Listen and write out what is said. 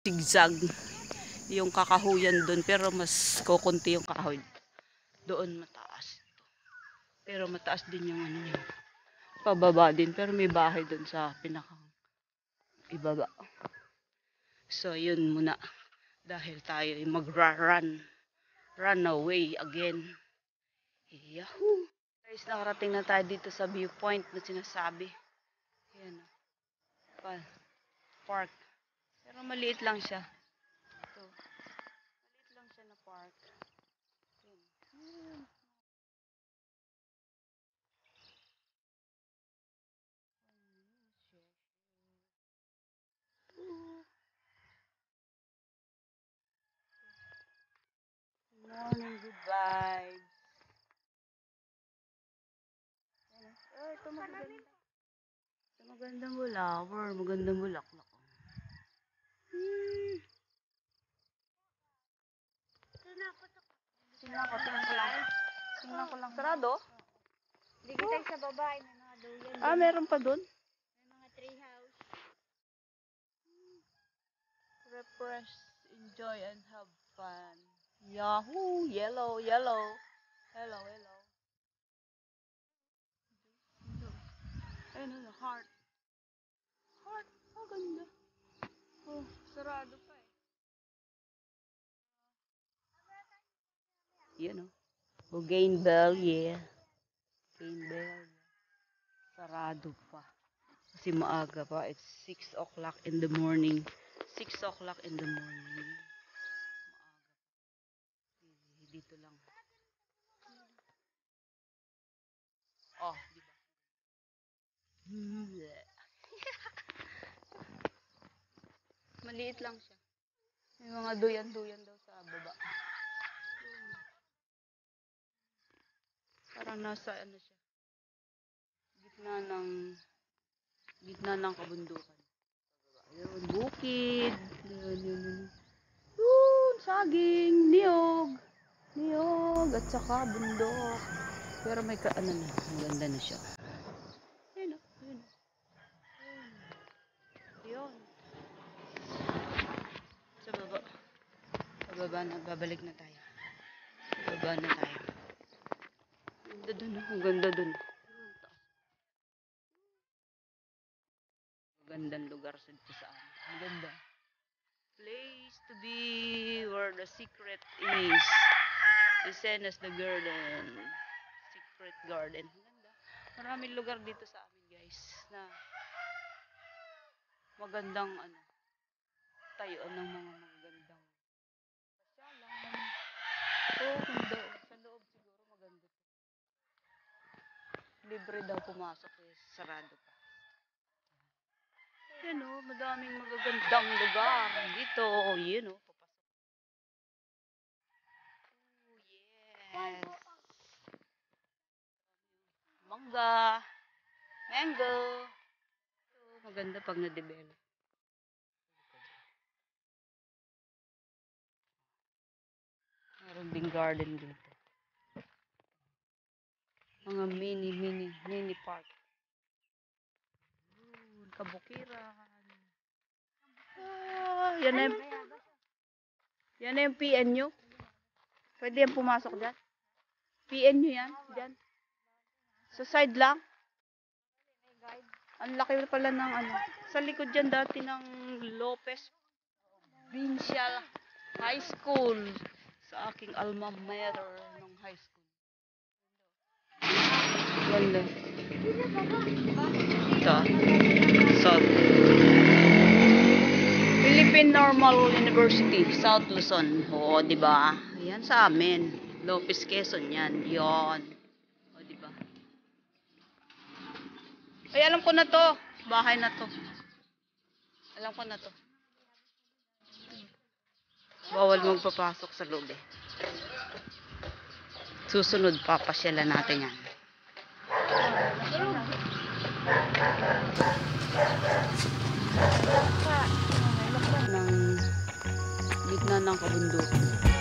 zigzag yung kakahuyan doon, pero mas kukunti yung kahoy doon, mataas pero mataas din yung ano niya, pababa din, pero may bahay doon sa pinaka ibaba. So yun muna, dahil tayo ay run away again. Yahoo! Guys, nakarating na tayo dito sa viewpoint na sinasabi. Yan, park, pero maliit lang siya. So, maliit lang siya na park. Morning, good vibes. Ito maganda. Ito magandang flower, magandang bulaklak. Tingnan ko lang. Sarado? Hindi tayo sa babae, may mga duyan. Meron pa dun? May mga tree house. Refresh, enjoy, and have fun. Yahoo! Yellow, yellow. Hello, hello. Ayun, heart. Heart, ang ganda. Oh, sarado pa eh. Yan o. Bougainville, yeah. Bougainville. Sarado pa. Kasi maaga pa. It's 6 o'clock in the morning. 6 o'clock in the morning. Maaga. Dito lang. Oh, di ba? Maliit lang siya. May mga duyan-duyan daw sa baba. Parang nasa ano siya. Gitna ng kabundukan. Ayun, bukid. Yun. Saging, niyog, at saka bundok. Pero may ano na, ang ganda na siya. Ayun. Yun. Sa baba na, babalik na tayo. Sa baba na tayo. Ang ganda dun. Magandang lugar sa amin. Ang ganda. Place to be where the secret is. The same as the garden. Secret garden. Ang ganda. Maraming lugar dito sa amin, guys, na magandang tayuan ng mga magagandang pasyalan. Ganda. Sa loob siguro maganda. Libre daw pumasok, sarado pa. Yan o, madaming magagandang lugar dito. Yun o, papasok. Oh, yes. Mango. Maganda pag na-develop. Meron ding garden dito. Mga mini park. Kabukiran. Yan na yung PNU. Pwede yan pumasok dyan. PNU yan. Dyan. Sa side lang. Ang laki pala ng sa likod dyan dati ng Lopez Provincial High School. Sa aking alma mater ng high school. Ganda. South Philippine Normal University, South Luzon. Oo, di ba? Yan sa amin. Lopez, Quezon yan. Yon. O, di ba? Ay, alam ko na to. Bahay na to. Alam ko na to. Bawal magpapasok sa loob eh. Susunod, papasyalan natin yan. Ng gitna ng kabundukan.